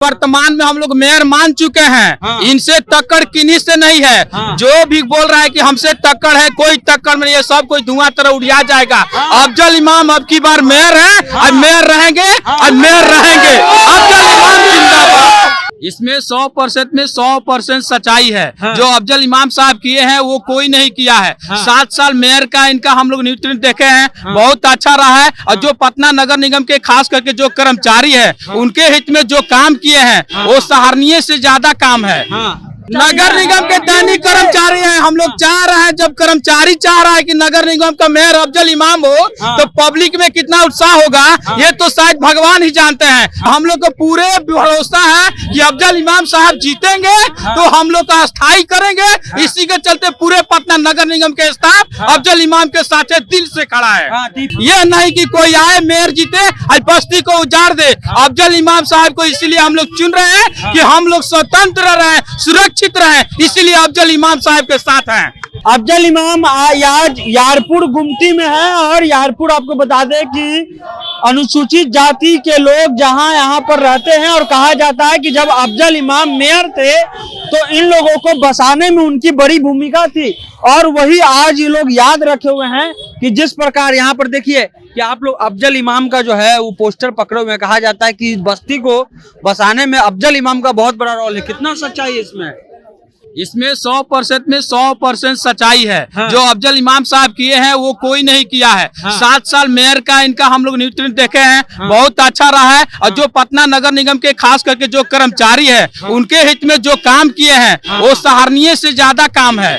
वर्तमान में हम लोग मेयर मान चुके हैं। हाँ। इनसे टक्कर किन्हीं से नहीं है। हाँ। जो भी बोल रहा है कि हमसे टक्कर है, कोई टक्कर में नहीं है, सब कोई धुआं तरह उड़िया जाएगा। हाँ। अफजल इमाम अब की बार मेयर है। हाँ। और मेयर रहेंगे। हाँ। और मेयर रहेंगे। अफजल इमाम जिंदाबाद। इसमें 100% में 100% सच्चाई है। हाँ। जो अफजल इमाम साहब किए हैं वो कोई नहीं किया है। हाँ। 7 साल मेयर का इनका हम लोग न्यूट्रल देखे हैं। हाँ। बहुत अच्छा रहा है। और जो पटना नगर निगम के खास करके जो कर्मचारी है, उनके हित में जो काम किए हैं, वो सराहनीय से ज्यादा काम है। नगर निगम के दैनिक कर्मचारी हैं। हम लोग चाह रहे हैं, जब कर्मचारी चाह रहा है कि नगर निगम का मेयर अफजल इमाम हो, तो पब्लिक में कितना उत्साह होगा, ये तो शायद भगवान ही जानते हैं। हम लोग को पूरे भरोसा है कि अफजल इमाम साहब जीतेंगे, तो हम लोग का अस्थायी करेंगे। इसी के चलते पूरे पटना नगर निगम के स्टाफ अफजल इमाम के साथ दिल से खड़ा है। ये नहीं कि कोई आए मेयर जीते और बस्ती को उजाड़ दे। अफजल इमाम साहब को इसीलिए हम लोग चुन रहे हैं कि हम लोग स्वतंत्र रहे, सुरक्षित रहे, इसीलिए अफजल इमाम साहब के साथ हैं। अफजल इमाम आज यारपुर गुमटी में है। और यारपुर आपको बता दें कि अनुसूचित जाति के लोग जहां यहाँ पर रहते हैं, और कहा जाता है कि जब अफजल इमाम मेयर थे तो इन लोगों को बसाने में उनकी बड़ी भूमिका थी। और वही आज ये लोग याद रखे हुए हैं कि जिस प्रकार यहाँ पर देखिए कि आप लोग अफजल इमाम का जो है वो पोस्टर पकड़े हुए हैं। कहा जाता है कि बस्ती को बसाने में अफजल इमाम का बहुत बड़ा रोल है। कितना सच्चाई है इसमें? इसमें 100% में 100% सच्चाई है। हाँ। जो अफजल इमाम साहब किए हैं वो कोई नहीं किया है। हाँ। 7 साल मेयर का इनका हम लोग न्यूट्रल देखे हैं। हाँ। बहुत अच्छा रहा है। और जो पटना नगर निगम के खास करके जो कर्मचारी है, उनके हित में जो काम किए हैं, वो सराहनीय से ज्यादा काम है।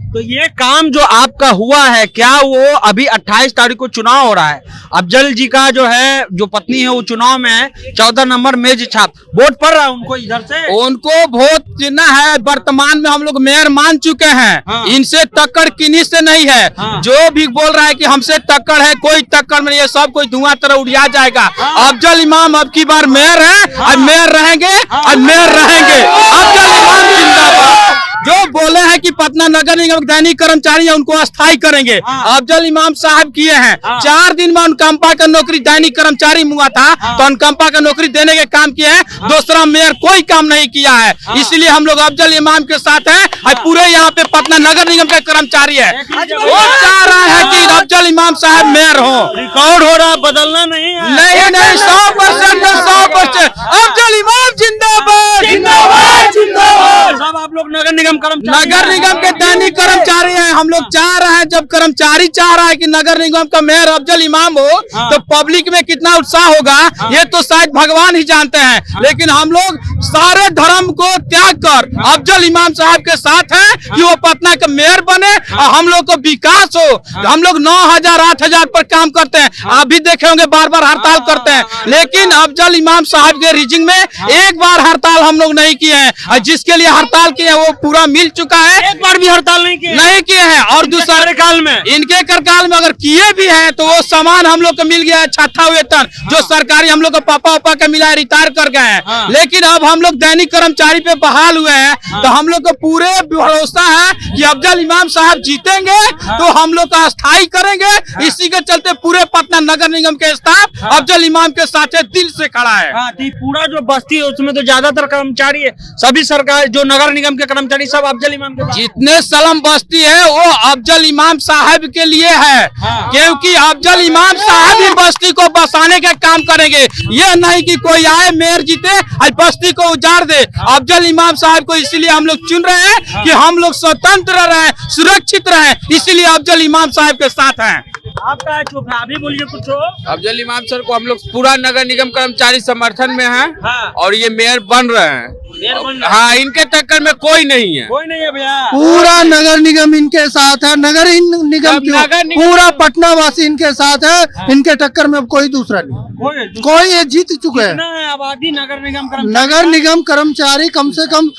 तो ये काम जो आपका हुआ है, क्या वो अभी 28 तारीख को चुनाव हो रहा है, अफजल जी का जो है जो पत्नी है वो चुनाव में है, 14 नंबर मेज छाप वोट पड़ रहा है उनको इधर से? उनको वोट देना है। वर्तमान में हम लोग मेयर मान चुके हैं। हाँ। इनसे टक्कर किन्हीं से नहीं है। हाँ। जो भी बोल रहा है कि हमसे टक्कर है, कोई टक्कर में नहीं है, सब कोई धुआं तरह उड़िया जाएगा। हाँ। अफजल इमाम अब की बार मेयर है। हाँ। और मेयर रहेंगे। हाँ। और मेयर रहेंगे। अफजल इमाम जिंदाबाद। जो बोले हैं कि पटना नगर निगम दैनिक कर्मचारी है, उनको अस्थायी करेंगे। हाँ। अफजल इमाम साहब किए हैं। हाँ। 4 दिन में अनकंपा का नौकरी दैनिक कर्मचारी हुआ था। हाँ। तो अनकंपा का नौकरी देने के काम किए हैं। दूसरा मेयर कोई काम नहीं किया है। हाँ। इसलिए हम लोग अफजल इमाम के साथ हैं। और पूरे यहाँ पे पटना नगर निगम के कर्मचारी है, वो चाह रहे हैं कि अफजल इमाम साहब मेयर हो। रिकॉर्ड हो रहा है, बदलना नहीं है। नहीं 100% में 100% अफजल इमाम जिंदाबाद। जिंदाबाद जिंदाबाद। सब आप लोग नगर निगम कर्मचारी नगर निगम के दैनिक कर्मचारी हैं। हम लोग चाह रहे हैं, जब कर्मचारी चाह रहा है कि नगर निगम का मेयर अफजल इमाम हो, हाँ। तो पब्लिक में कितना उत्साह होगा, ये तो शायद भगवान ही जानते हैं। लेकिन हम लोग सारे धर्म को त्याग कर अफजल इमाम साहब के साथ हैं कि वो पटना का मेयर बने और हम लोग को विकास हो। हम लोग 9,000 8,000 पर काम करते हैं। आप भी देखे होंगे बार बार हड़ताल करते हैं, लेकिन अफजल इमाम साहब के रीजिंग में एक बार हड़ताल हम लोग नहीं किए हैं। और जिसके लिए हड़ताल किए हैं वो पूरा मिल चुका है। एक बार भी हड़ताल नहीं किए हैं। और दूसरे काल में इनके कार्यकाल में अगर किए भी हैं तो वो सामान हम लोग को मिल गया है, छठा वेतन जो सरकारी हम लोग को पापा का मिला है, रिटायर कर गए हैं। हाँ। लेकिन अब हम लोग दैनिक कर्मचारी पे बहाल हुए हैं। तो हम लोग को पूरे भरोसा है कि अफजल इमाम साहब जीतेंगे, तो हम लोग का अस्थायी करेंगे। इसी के चलते पूरे पटना नगर निगम के स्टाफ अफजल इमाम के साथ दिल से खड़ा है। पूरा जो बस्ती है उसमें तो ज्यादातर कर्मचारी है, सभी सरकार जो नगर निगम के कर्मचारी सब अफजल इमाम के जितने सलम बस्ती है वो अफजल इमाम साहब के लिए है। हाँ। क्योंकि अफजल इमाम साहब ही बस्ती को बसाने का काम करेंगे। ये नहीं कि कोई आए मेयर जीते और बस्ती को उजाड़ दे। अफजल इमाम साहब को इसीलिए हम लोग चुन रहे हैं कि हम लोग स्वतंत्र रहे, सुरक्षित रहे, इसीलिए अफजल इमाम साहब के साथ हैं। आपका चुप है, अभी बोलिए कुछ हो। अफजल इमाम सर को हम लोग पूरा नगर निगम कर्मचारी समर्थन में हैं। हाँ। और ये मेयर बन रहे हैं। मेयर बन रहे हैं। हाँ, इनके टक्कर में कोई नहीं है। कोई नहीं है भैया। पूरा नगर निगम इनके साथ है। नगर निगम क्यों, नगर निगम पूरा पटना वासी इनके साथ है। इनके टक्कर में कोई दूसरा नहीं, कोई ये जीत चुके हैं। कितना है आबादी नगर निगम कर्मचारी? नगर निगम कर्मचारी कम से कम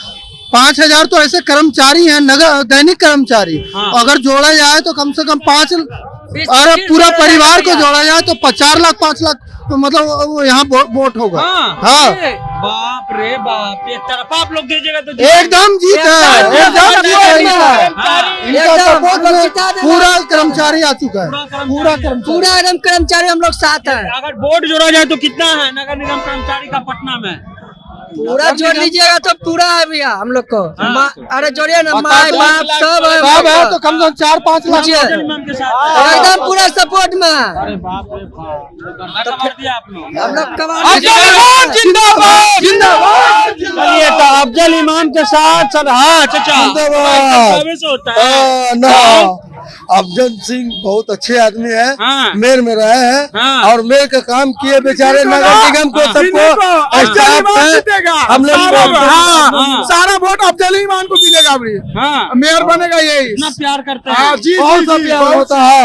5,000 तो ऐसे कर्मचारी हैं, नगर दैनिक कर्मचारी। हाँ। अगर जोड़ा जाए तो कम से कम 5, और पूरा परिवार को जोड़ा जाए तो 4 लाख 5 लाख तो मतलब वो यहाँ वोट होगा। हाँ। बाप रे बाप, एक तरफा आप लोग दीजिएगा तो एकदम जीत है, एकदम जीत है इनका सपोर्ट में पूरा कर्मचारी आ चुका है। पूरा एकदम कर्मचारी हम लोग साथ हैं। अगर वोट जोड़ा जाए तो कितना है नगर निगम कर्मचारी का पटना में? पूरा जोड़ लीजिएगा तो पूरा है भैया हम लोग को। अरे जोड़िए ना, माँ बाप सब है, सब है तो कम से कम 4-5 लाख पूछिए। एकदम पूरा सपोर्ट में है। हम लोग अफजल इमाम जिंदाबाद जिंदाबाद। चलिए तो अफजल इमाम के साथ सर, हाँ चाचा अफजल सिंह बहुत अच्छे आदमी है, हाँ। मेयर में रहे हैं, हाँ। और मेयर का काम किए बेचारे, नगर निगम को सबको हम लोग सारा वोट अफजल इमाम को मिलेगा अभी। हाँ। मेयर बनेगा यही। इतना प्यार करते हैं। हाँ जी, बहुत जी, जी, प्यार बहुत होता है।